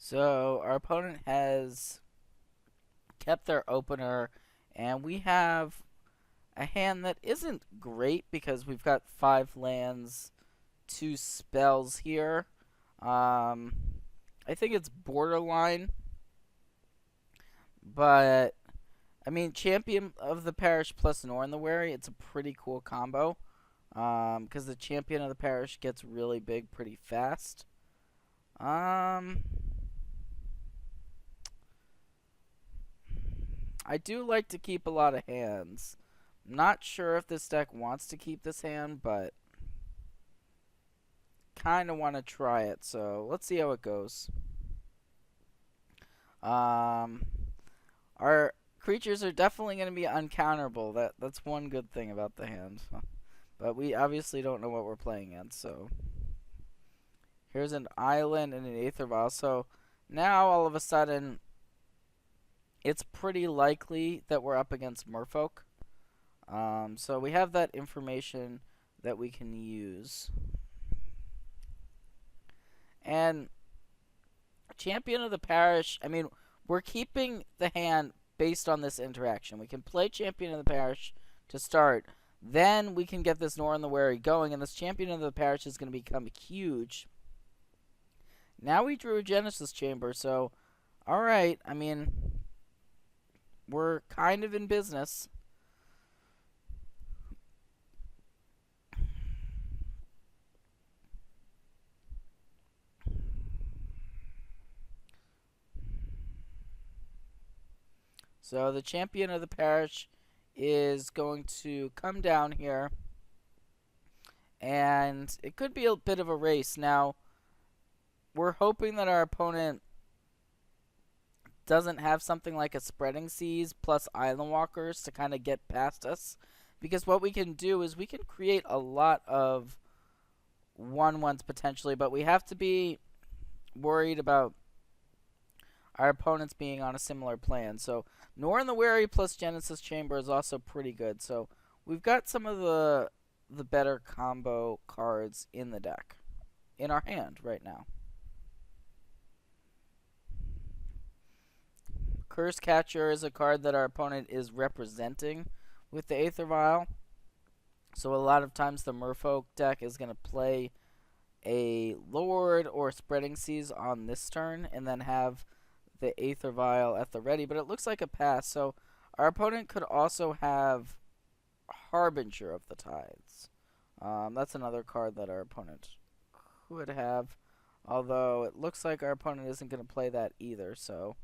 So our opponent has kept their opener, and we have a hand that isn't great because we've got 5 lands, 2 spells here. I think it's borderline, but I mean, Champion of the Parish plus Norin the Wary, it's a pretty cool combo. Because the Champion of the Parish gets really big pretty fast. Um, I do like to keep a lot of hands. Not sure if this deck wants to keep this hand, but kind of want to try it. So let's see how it goes. Our creatures are definitely going to be uncounterable. That's one good thing about the hand. But we obviously don't know what we're playing against, so here's an island and an Aether Vial. So now all of a sudden it's pretty likely that we're up against Merfolk. So we have that information that we can use. And Champion of the Parish, I mean, we're keeping the hand based on this interaction. We can play Champion of the Parish to start. Then we can get this Norin the Wary going, and this Champion of the Parish is going to become huge. Now we drew a Genesis Chamber, so, alright, I mean, we're kind of in business. So the Champion of the Parish is going to come down here, and it could be a bit of a race. Now, we're hoping that our opponent doesn't have something like a Spreading Seas plus Island Walkers to kind of get past us, because what we can do is we can create a lot of 1/1s potentially, but we have to be worried about our opponents being on a similar plan. So Norin the Wary plus Genesis Chamber is also pretty good. So we've got some of the better combo cards in the deck, in our hand right now. Curse Catcher is a card that our opponent is representing with the Aether Vial. So a lot of times the Merfolk deck is going to play a Lord or Spreading Seas on this turn and then have the Aether Vial at the ready, but it looks like a pass. So our opponent could also have Harbinger of the Tides. That's another card that our opponent could have, although it looks like our opponent isn't going to play that either. So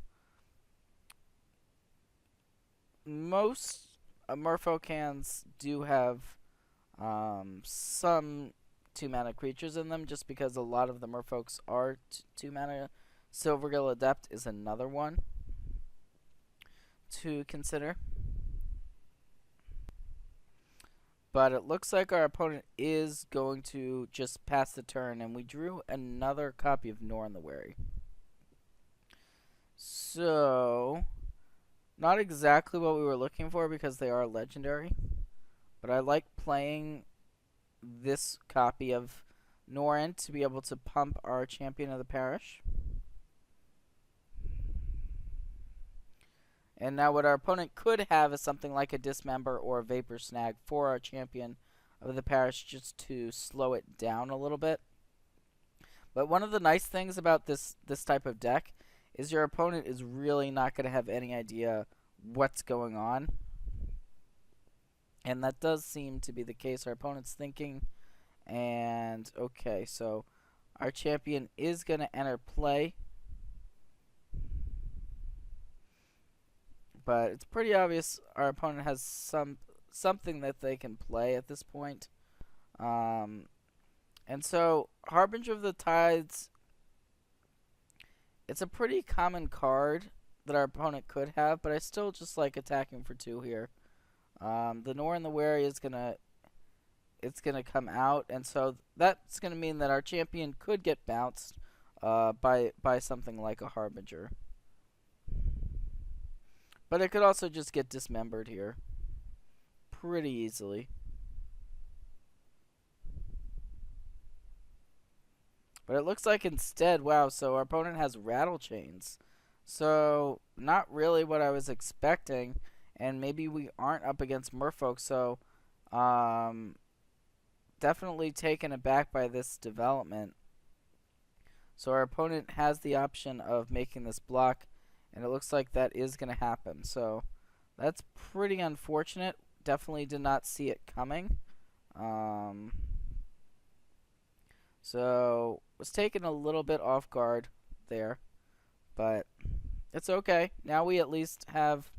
most Merfolk hands do have some 2-mana creatures in them, just because a lot of the Merfolks are 2-mana. Silvergill Adept is another one to consider. But it looks like our opponent is going to just pass the turn, and we drew another copy of Norin the Wary. So, not exactly what we were looking for because they are legendary, but I like playing this copy of Norin to be able to pump our Champion of the Parish. And now what our opponent could have is something like a Dismember or a Vapor Snag for our Champion of the Parish, just to slow it down a little bit. But one of the nice things about this type of deck is your opponent is really not going to have any idea what's going on. And that does seem to be the case. Our opponent's thinking, and okay, so our champion is going to enter play. But it's pretty obvious our opponent has something that they can play at this point. And so Harbinger of the Tides, it's a pretty common card that our opponent could have, but I still just like attacking for 2 here. The Norin the Wary is gonna come out, and so that's gonna mean that our champion could get bounced by something like a Harbinger. But it could also just get dismembered here pretty easily. But it looks like instead, wow, so our opponent has Rattle Chains. So, not really what I was expecting. And maybe we aren't up against Merfolk, so definitely taken aback by this development. So our opponent has the option of making this block, and it looks like that is going to happen. So that's pretty unfortunate. Definitely did not see it coming. So was taken a little bit off guard there, but it's okay. Now we at least have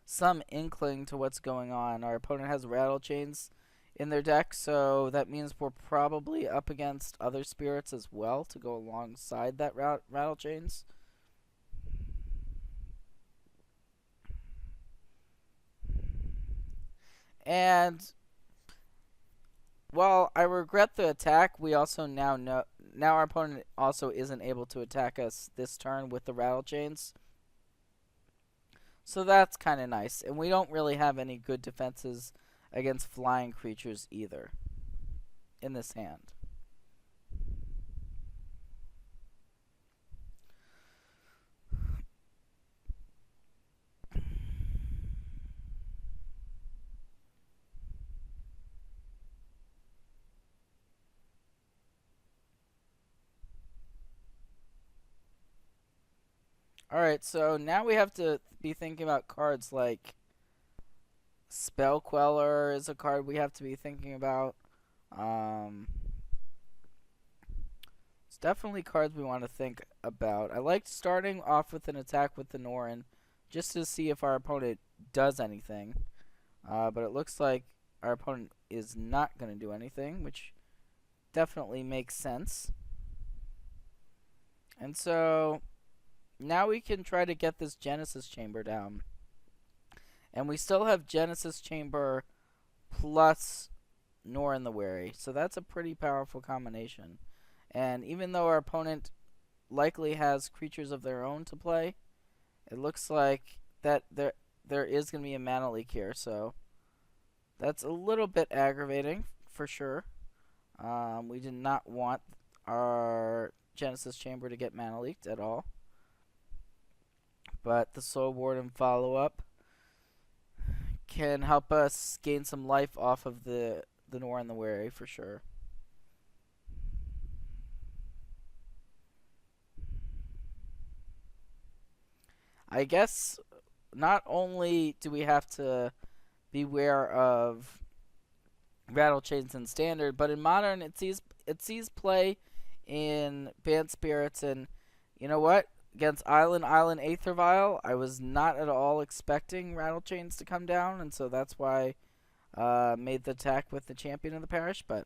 some inkling to what's going on. Our opponent has Rattle Chains in their deck, so that means we're probably up against other spirits as well to go alongside that Rattle Chains. And while I regret the attack, we also now know our opponent also isn't able to attack us this turn with the Rattle Chains. So that's kind of nice. And we don't really have any good defenses against flying creatures either in this hand. Alright, so now we have to be thinking about cards like Spell Queller is a card we have to be thinking about. It's definitely cards we want to think about. I liked starting off with an attack with the Norin just to see if our opponent does anything. But it looks like our opponent is not going to do anything, which definitely makes sense. And so now we can try to get this Genesis Chamber down. And we still have Genesis Chamber plus Norin the Wary. So that's a pretty powerful combination. And even though our opponent likely has creatures of their own to play, it looks like that there is going to be a mana leak here. So that's a little bit aggravating for sure. We did not want our Genesis Chamber to get mana leaked at all. But the Soul Warden follow-up can help us gain some life off of the Norin the Wary for sure. I guess not only do we have to beware of Rattle Chains in Standard, but in Modern it sees play in Banned Spirits, and you know what? Against Island Aether Vial, I was not at all expecting Rattle Chains to come down, and so that's why I made the attack with the Champion of the Parish, but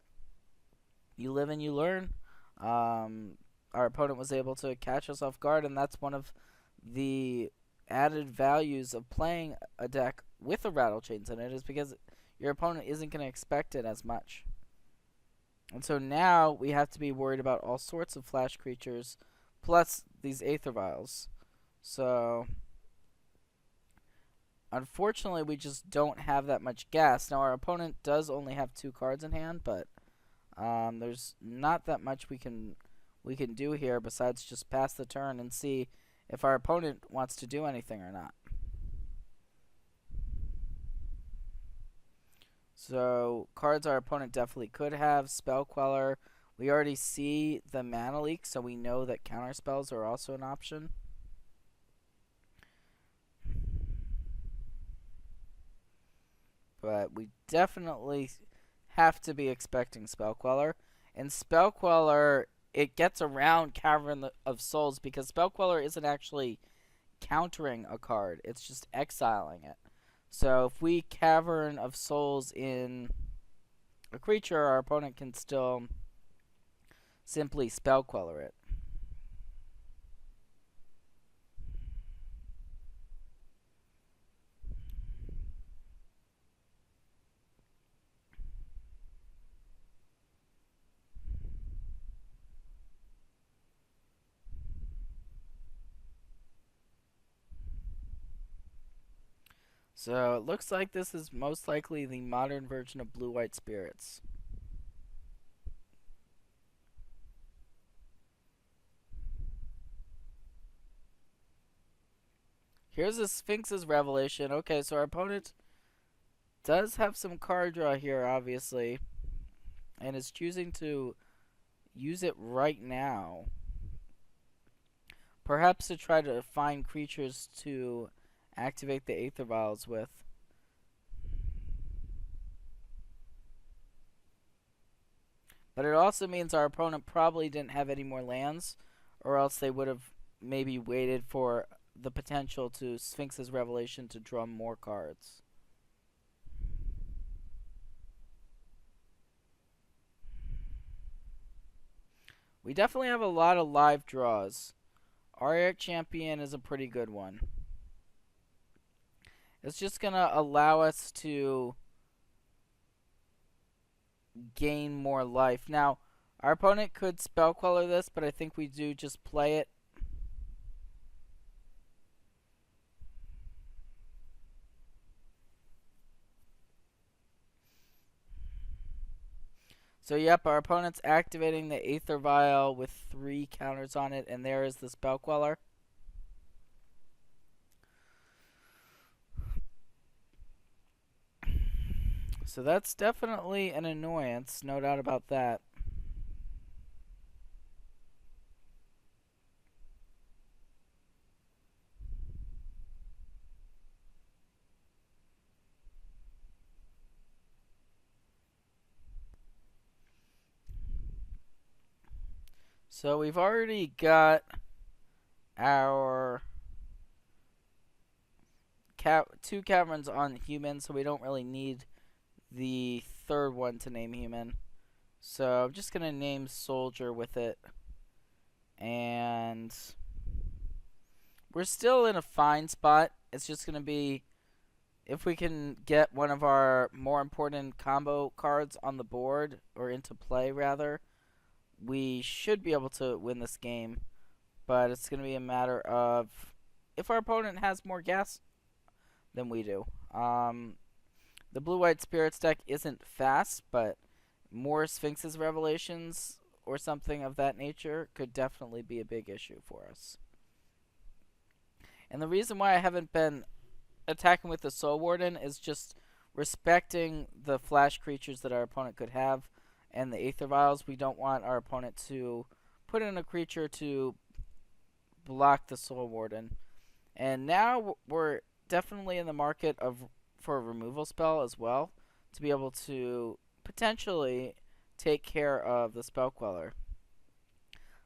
you live and you learn. Our opponent was able to catch us off guard, and that's one of the added values of playing a deck with a Rattle Chains in it, is because your opponent isn't going to expect it as much. And so now we have to be worried about all sorts of flash creatures, plus these Aether Vials. So unfortunately, we just don't have that much gas. Now our opponent does only have 2 cards in hand, but there's not that much we can do here besides just pass the turn and see if our opponent wants to do anything or not. So cards our opponent definitely could have: Spell Queller. We already see the mana leak, so we know that counter spells are also an option. But we definitely have to be expecting Spell Queller. And Spell Queller, it gets around Cavern of Souls because Spell Queller isn't actually countering a card. It's just exiling it. So if we Cavern of Souls in a creature, our opponent can still simply Spell Queller it. So it looks like this is most likely the modern version of Blue-White Spirits. Here's a Sphinx's Revelation. Okay, so our opponent does have some card draw here, obviously, and is choosing to use it right now. Perhaps to try to find creatures to activate the Aether Vials with. But it also means our opponent probably didn't have any more lands, or else they would have maybe waited for the potential to Sphinx's Revelation to draw more cards. We definitely have a lot of live draws. Our Champion is a pretty good one. It's just going to allow us to gain more life. Now, our opponent could Spell Queller this, but I think we do just play it. So, yep, our opponent's activating the Aether Vial with 3 counters on it, and there is the Spell Queller. So that's definitely an annoyance, no doubt about that. So we've already got our 2 caverns on human, so we don't really need the third one to name human. So I'm just going to name soldier with it. And we're still in a fine spot. It's just going to be if we can get one of our more important combo cards on the board, or into play rather, we should be able to win this game. But it's going to be a matter of if our opponent has more gas than we do. The blue-white spirits deck isn't fast, but more Sphinx's Revelations or something of that nature could definitely be a big issue for us. And the reason why I haven't been attacking with the Soul Warden is just respecting the flash creatures that our opponent could have and the Aether Vials. We don't want our opponent to put in a creature to block the Soul Warden. And now we're definitely in the market for a removal spell as well, to be able to potentially take care of the Spell Queller.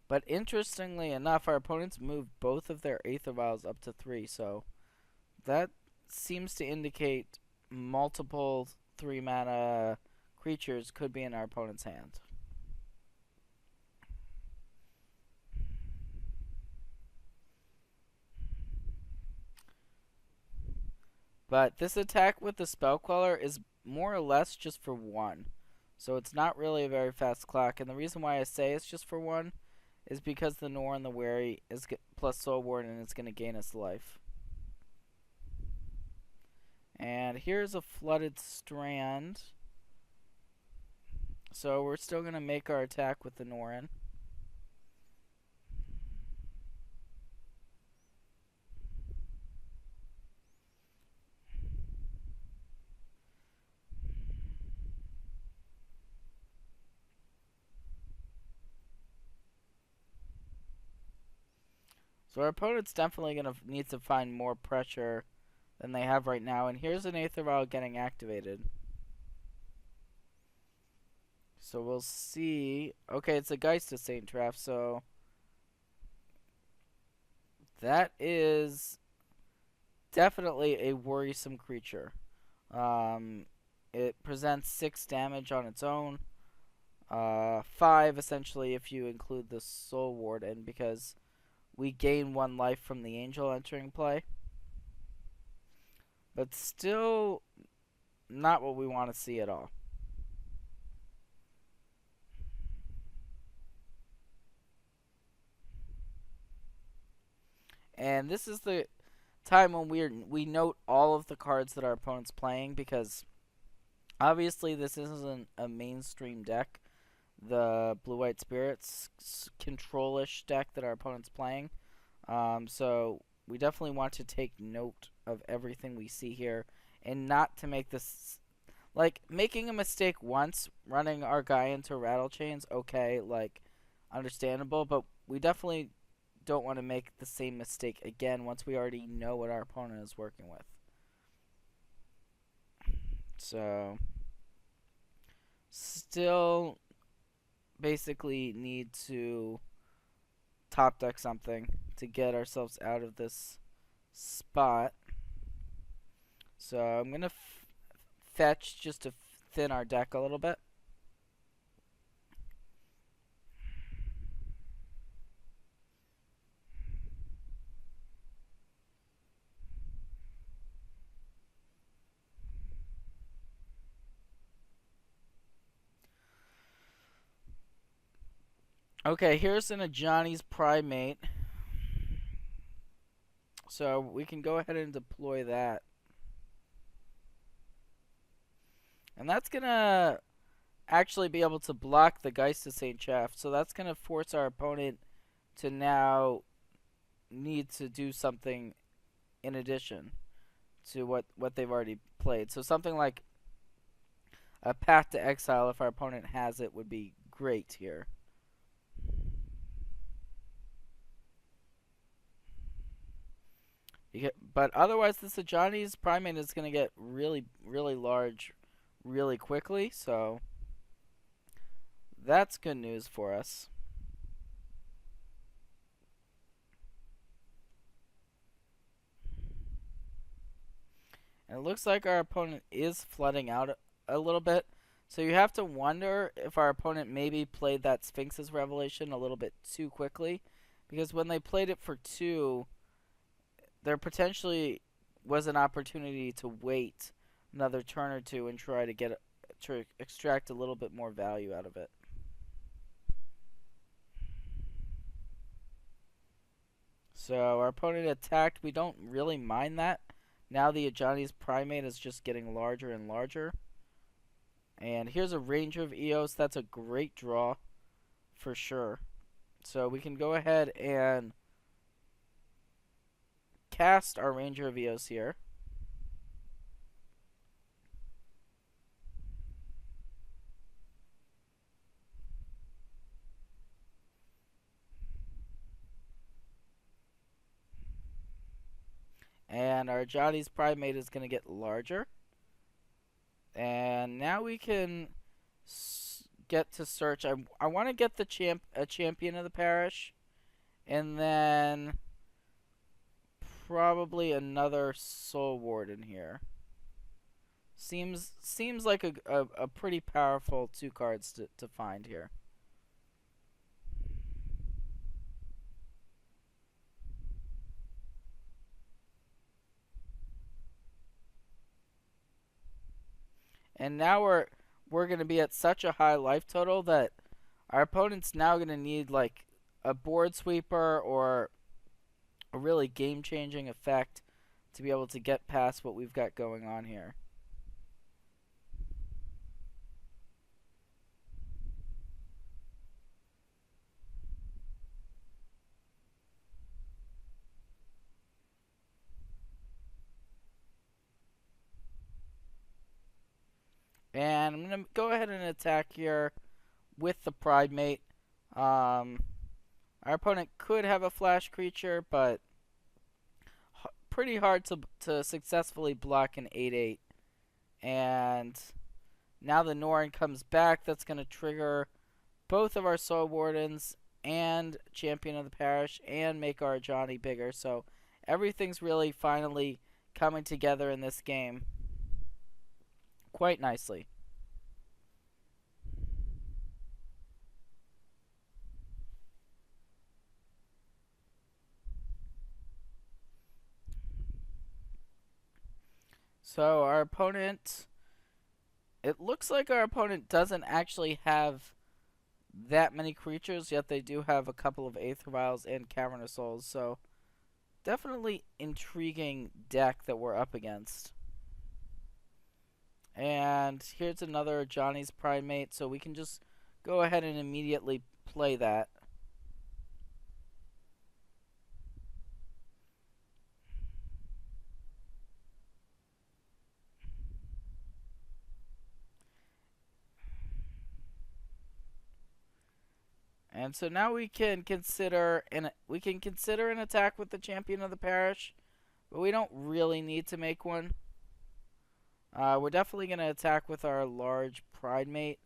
But interestingly enough, our opponents moved both of their Aether Vials up to 3, so that seems to indicate multiple 3-mana creatures could be in our opponent's hand. But this attack with the Spell Queller is more or less just for 1. So it's not really a very fast clock. And the reason why I say it's just for 1 is because the Norin the Wary is plus Soul Warden, and it's going to gain us life. And here's a Flooded Strand. So we're still going to make our attack with the Norin. So our opponent's definitely going to need to find more pressure than they have right now. And here's an Aether Vial getting activated. So we'll see. Okay, it's a Geist of Saint Traff, so that is definitely a worrisome creature. It presents 6 damage on its own. 5 essentially if you include the Soul Warden, because we gain 1 life from the Angel entering play. But still not what we want to see at all. And this is the time when we note all of the cards that our opponent's playing, because obviously this isn't a mainstream deck. The Blue-White Spirits control-ish deck that our opponent's playing. So we definitely want to take note of everything we see here and not to make this, like, making a mistake once, running our guy into rattle chains, okay, like, understandable, but we definitely don't want to make the same mistake again once we already know what our opponent is working with. So, still basically need to top deck something to get ourselves out of this spot. So I'm going to fetch just to thin our deck a little bit. Okay, here's an Ajani's Primate. So we can go ahead and deploy that. And that's going to actually be able to block the Geist of St. Chaff. So that's going to force our opponent to now need to do something in addition to what they've already played. So something like a Path to Exile, if our opponent has it, would be great here. But otherwise, this Ajani's Primate is going to get really, really large really quickly, so that's good news for us. And it looks like our opponent is flooding out a little bit, so you have to wonder if our opponent maybe played that Sphinx's Revelation a little bit too quickly, because when they played it for 2, there potentially was an opportunity to wait another turn or 2 and try to extract a little bit more value out of it. So our opponent attacked. We don't really mind that. Now the Ajani's Primate is just getting larger and larger. And here's a Ranger of Eos. That's a great draw for sure. So we can go ahead and cast our Ranger of Eos here. And our Ajani's Primate is going to get larger. And now we can get to search. I want to get a champion of the parish. And then probably another Soul Warden here. Seems like a pretty powerful 2 cards to find here. And now we're going to be at such a high life total that our opponent's now going to need like a board sweeper or a really game-changing effect to be able to get past what we've got going on here. And I'm going to go ahead and attack here with the Primate. Our opponent could have a flash creature, but pretty hard to successfully block an 8/8. And now the Norin comes back. That's going to trigger both of our Soul Wardens and Champion of the Parish and make our Ajani bigger. So everything's really finally coming together in this game quite nicely. So our opponent, it looks like our opponent doesn't actually have that many creatures, yet they do have a couple of Aether Vials and Cavern of Souls. So definitely intriguing deck that we're up against. And here's another Ajani's Primate, so we can just go ahead and immediately play that. And so now we can consider an attack with the champion of the parish, but we don't really need to make one. We're definitely going to attack with our large pride mate.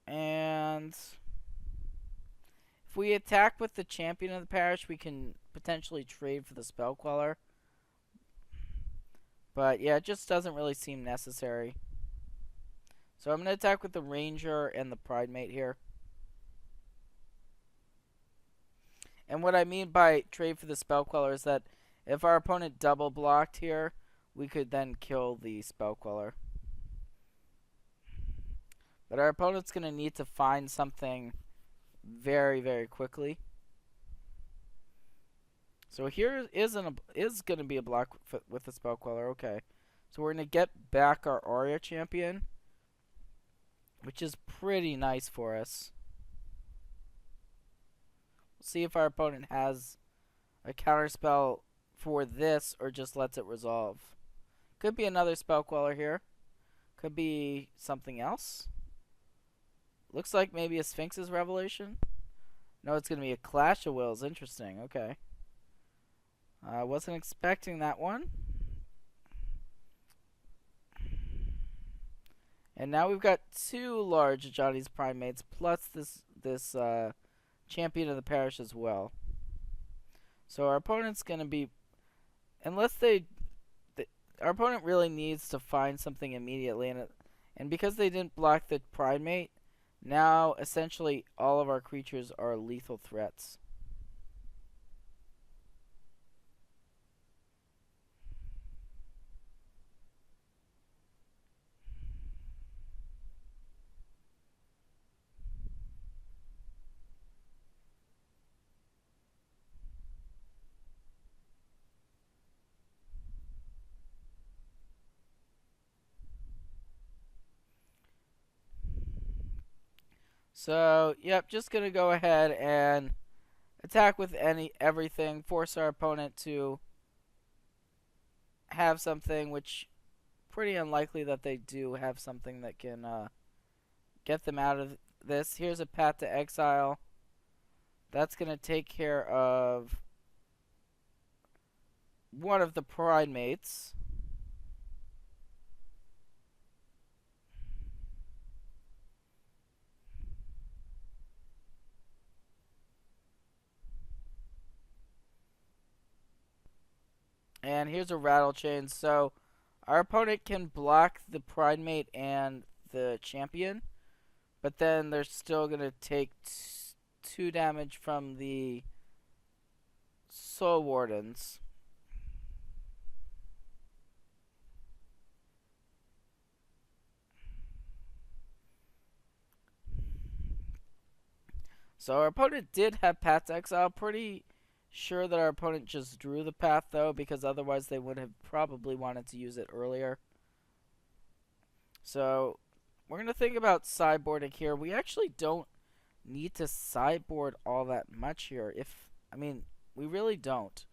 And if we attack with the champion of the parish, we can potentially trade for the spell queller. But yeah, it just doesn't really seem necessary. So I'm going to attack with the ranger and the pride mate here. And what I mean by trade for the spell queller is that if our opponent double blocked here, we could then kill the spell queller. But our opponent's going to need to find something very, very quickly. So here is going to be a block with the spell queller. Okay. So we're going to get back our Aria champion, which is pretty nice for us. We'll see if our opponent has a counterspell for this or just lets it resolve. Could be another spell queller here. Could be something else. Looks like maybe a Sphinx's Revelation. No, it's going to be a Clash of Wills. Interesting. Okay. I wasn't expecting that one. And now we've got two large Johnny's Primates plus this champion of the parish as well. So our opponent's going to be, unless our opponent really needs to find something immediately, and because they didn't block the pride mate, now essentially all of our creatures are lethal threats. So, yep, just gonna go ahead and attack with everything, force our opponent to have something, which pretty unlikely that they do have something that can get them out of this. Here's a Path to Exile. That's gonna take care of one of the pride mates. And here's a Rattle Chain. So our opponent can block the pride mate and the champion, but then they're still going to take 2 damage from the Soul Wardens. So our opponent did have Path to Exile. Pretty sure that our opponent just drew the path, though, because otherwise they would have probably wanted to use it earlier. So we're going to think about sideboarding here. We actually don't need to sideboard all that much here. We really don't.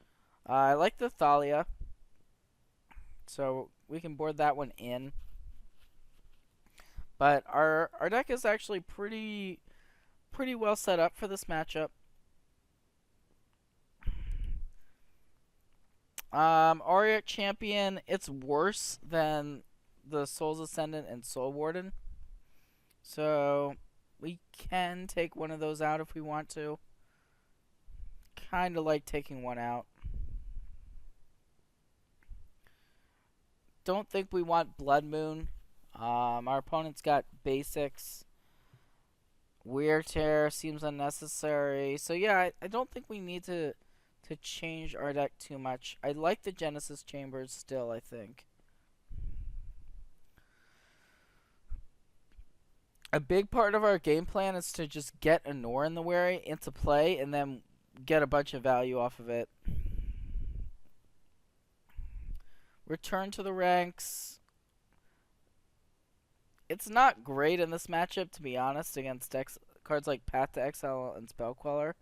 I like the Thalia, so we can board that one in. But our deck is actually pretty well set up for this matchup. Aria Champion, it's worse than the Soul's Ascendant and Soul Warden. So we can take one of those out if we want to. Kind of like taking one out. Don't think we want Blood Moon. Our opponent's got basics. Wear Tear seems unnecessary. So yeah, I don't think we need to change our deck too much. I like the Genesis Chambers still, I think. A big part of our game plan is to just get a Norin the Wary into play and then get a bunch of value off of it. Return to the ranks. It's not great in this matchup, to be honest, against cards like Path to Exile and Spell Queller.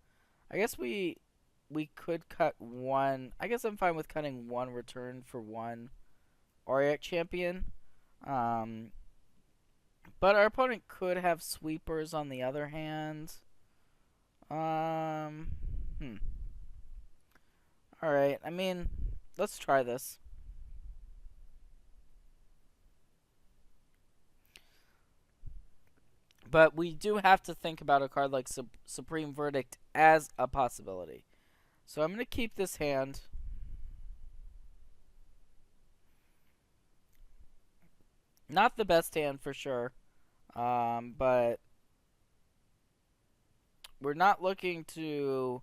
I guess we could cut one. I guess I'm fine with cutting one return for one Auric champion. But our opponent could have sweepers on the other hand. Hmm. Alright, I mean, let's try this. But we do have to think about a card like Supreme Verdict as a possibility. So I'm going to keep this hand. Not the best hand for sure. But we're not looking to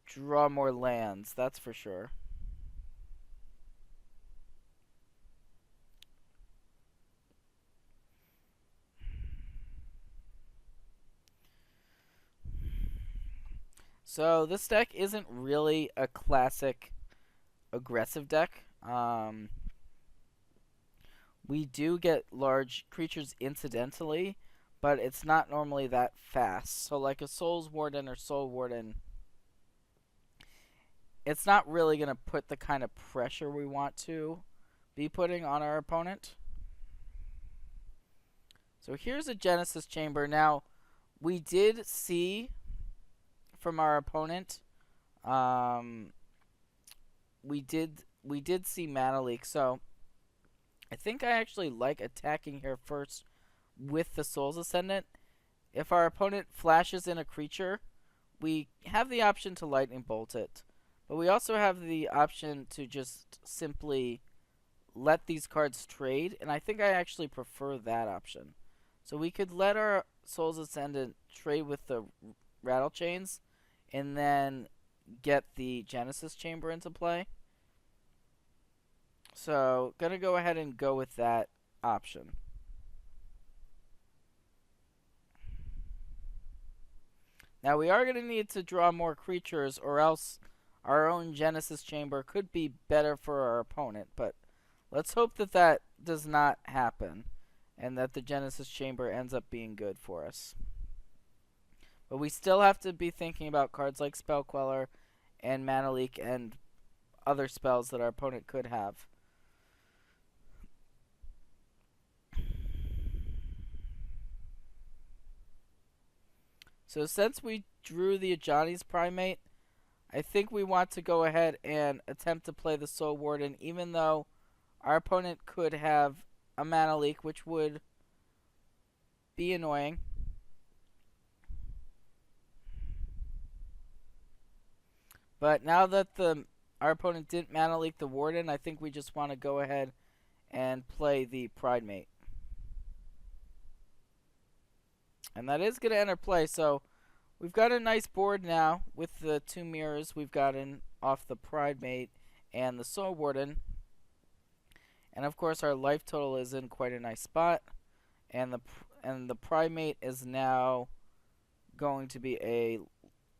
draw more lands, that's for sure. So this deck isn't really a classic aggressive deck. We do get large creatures incidentally, but it's not normally that fast. So like a Souls Warden or Soul Warden, it's not really going to put the kind of pressure we want to be putting on our opponent. So here's a Genesis Chamber. Now, we did see from our opponent, we did see Mana Leak. So I think I actually like attacking here first with the Soul's Ascendant. If our opponent flashes in a creature, we have the option to Lightning Bolt it. But we also have the option to just simply let these cards trade, and I think I actually prefer that option. So we could let our Soul's Ascendant trade with the Rattle Chains, and then get the Genesis Chamber into play. So, gonna go ahead and go with that option. Now, we are gonna need to draw more creatures, or else our own Genesis Chamber could be better for our opponent, but let's hope that that does not happen, and that the Genesis Chamber ends up being good for us. But we still have to be thinking about cards like Spell Queller and Mana Leak and other spells that our opponent could have. So since we drew the Ajani's Primate, I think we want to go ahead and attempt to play the Soul Warden, even though our opponent could have a Mana Leak, which would be annoying. But now that our opponent didn't Mana Leak the Warden, I think we just want to go ahead and play the Primate. And that is going to enter play, so we've got a nice board now with the two mirrors we've gotten off the Primate and the Soul Warden. And of course our life total is in quite a nice spot. And the Primate is now going to be a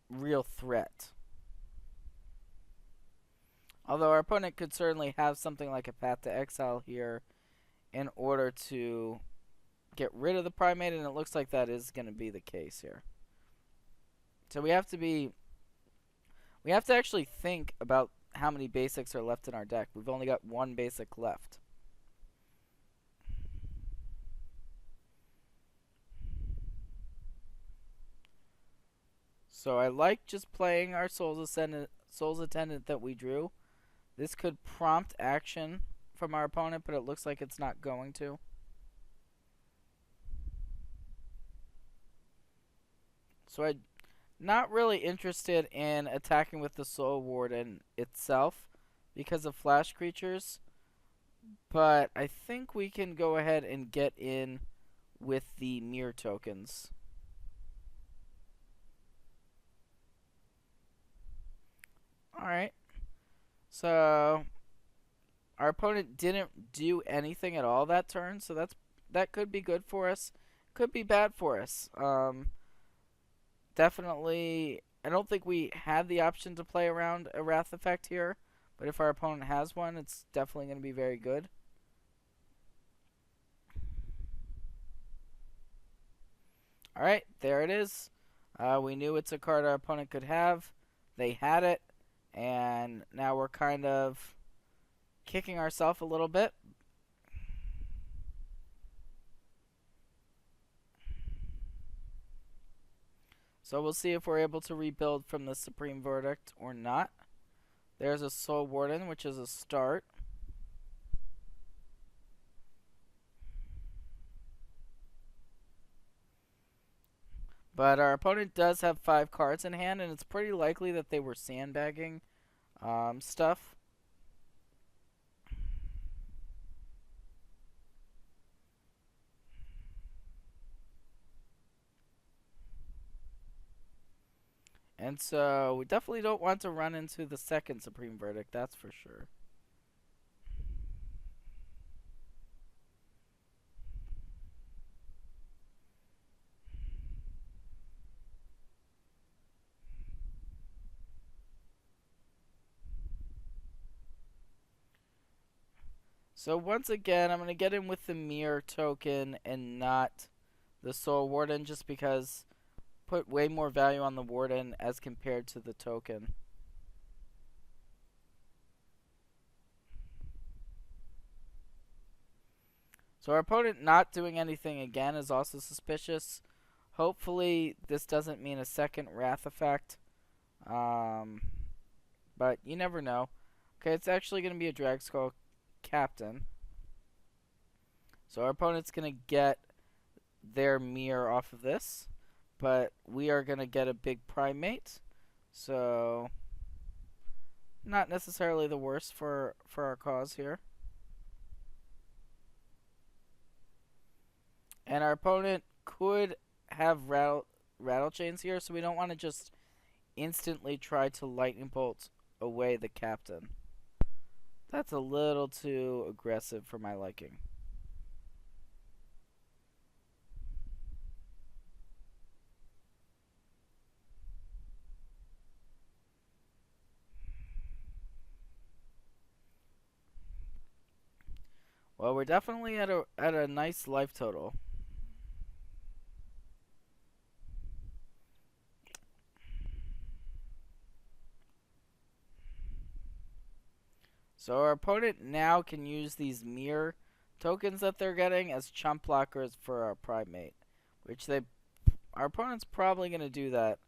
real threat. Although our opponent could certainly have something like a Path to Exile here in order to get rid of the Primate, and it looks like that is going to be the case here. So we have to actually think about how many basics are left in our deck. We've only got one basic left. So I like just playing our Soul's Attendant that we drew. This could prompt action from our opponent, but it looks like it's not going to. So I'm not really interested in attacking with the Soul Warden itself because of flash creatures. But I think we can go ahead and get in with the mirror tokens. Alright. So our opponent didn't do anything at all that turn, so that could be good for us. Could be bad for us. Definitely, I don't think we had the option to play around a Wrath effect here, but if our opponent has one, it's definitely going to be very good. Alright, there it is. We knew it's a card our opponent could have. They had it, and now we're kind of kicking ourselves a little bit. So we'll see if we're able to rebuild from the Supreme Verdict or not. There's a Soul Warden, which is a start. But our opponent does have 5 cards in hand, and it's pretty likely that they were sandbagging stuff. And so we definitely don't want to run into the second Supreme Verdict, that's for sure. So once again, I'm going to get in with the Mirror token and not the Soul Warden, just because put way more value on the Warden as compared to the token. So our opponent not doing anything again is also suspicious. Hopefully this doesn't mean a second Wrath effect. But you never know. Okay, it's actually going to be a Drag Skull Captain. So our opponent's going to get their mirror off of this. But we are going to get a big Primate. So not necessarily the worst for our cause here. And our opponent could have rattle chains here, so we don't want to just instantly try to lightning bolt away the captain. That's a little too aggressive for my liking. Well, we're definitely at a nice life total. So our opponent now can use these mirror tokens that they're getting as chump blockers for our Primate, which our opponent's probably going to do that.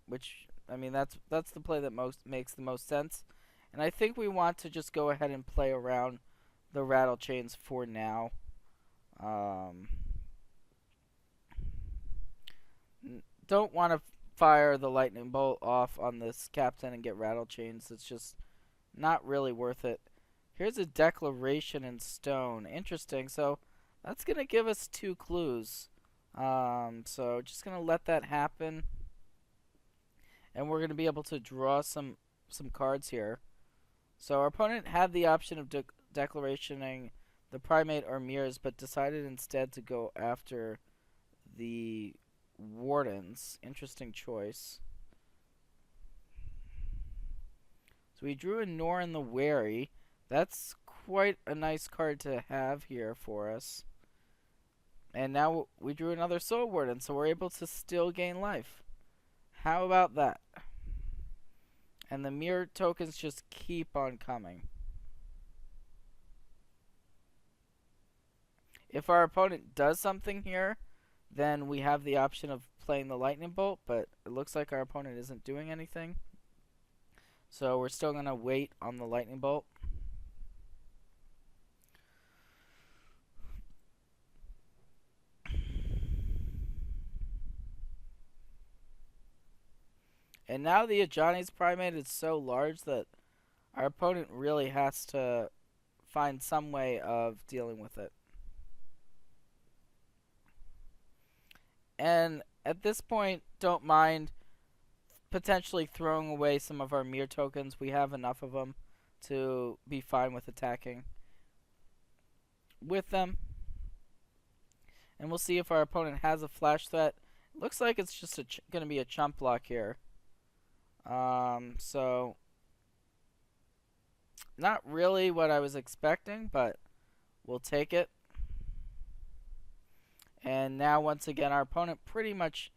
Which, I mean, that's the play that makes the most sense. And I think we want to just go ahead and play around the rattle chains for now. Don't want to fire the lightning bolt off on this captain and get rattle chains. It's just not really worth it. Here's a declaration in stone. Interesting. So that's going to give us 2 clues. So just going to let that happen. And we're going to be able to draw some cards here. So our opponent had the option of declarationing the Primate or mirrors, but decided instead to go after the Wardens. Interesting choice. So we drew a Norin the Wary. That's quite a nice card to have here for us. And now we drew another Soul Warden, so we're able to still gain life. How about that? And the mirror tokens just keep on coming. If our opponent does something here, then we have the option of playing the lightning bolt, but it looks like our opponent isn't doing anything. So we're still going to wait on the lightning bolt. And now the Ajani's Primate is so large that our opponent really has to find some way of dealing with it. And at this point, don't mind potentially throwing away some of our mirror tokens. We have enough of them to be fine with attacking with them. And we'll see if our opponent has a flash threat. It looks like it's just going to be a chump block here. So not really what I was expecting, but we'll take it. And now once again our opponent pretty much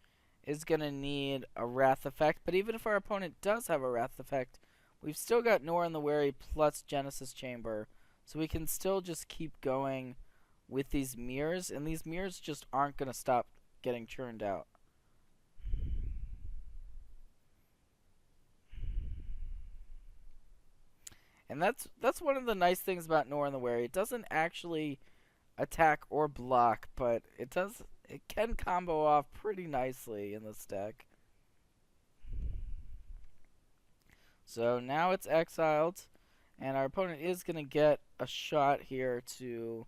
is going to need a Wrath effect. But even if our opponent does have a Wrath effect, we've still got Norin the Wary plus Genesis Chamber. So we can still just keep going with these mirrors. And these mirrors just aren't going to stop getting churned out. And that's one of the nice things about Norin the Wary. It doesn't actually attack or block, but it can combo off pretty nicely in this deck. So now it's exiled, and our opponent is going to get a shot here to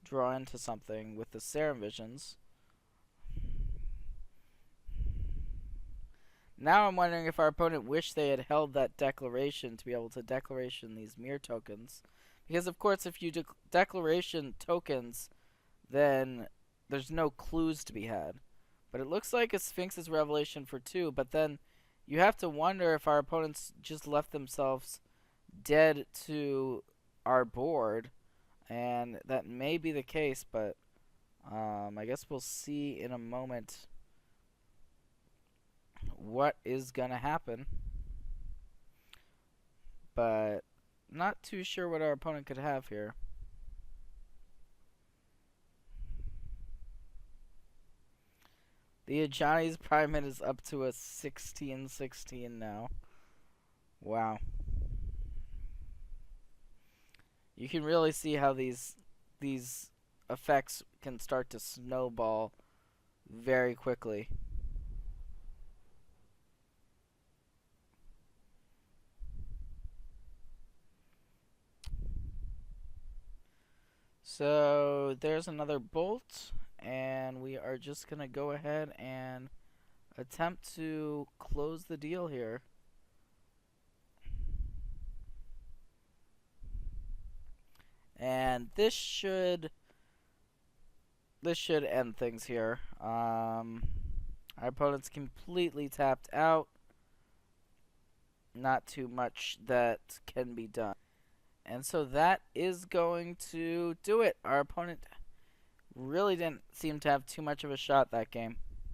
draw into something with the Serum Visions. Now I'm wondering if our opponent wished they had held that declaration to be able to declaration these mirror tokens. Because, of course, if you declaration tokens, then there's no clues to be had. But it looks like a Sphinx's Revelation for 2, but then you have to wonder if our opponents just left themselves dead to our board. And that may be the case, but I guess we'll see in a moment what is going to happen. But not too sure what our opponent could have here. The Ajani's Primate is up to a 16-16 now. Wow. You can really see how these effects can start to snowball very quickly. So there's another bolt, and we are just going to go ahead and attempt to close the deal here. And this should end things here. Our opponent's completely tapped out. Not too much that can be done. And so that is going to do it. Our opponent really didn't seem to have too much of a shot that game.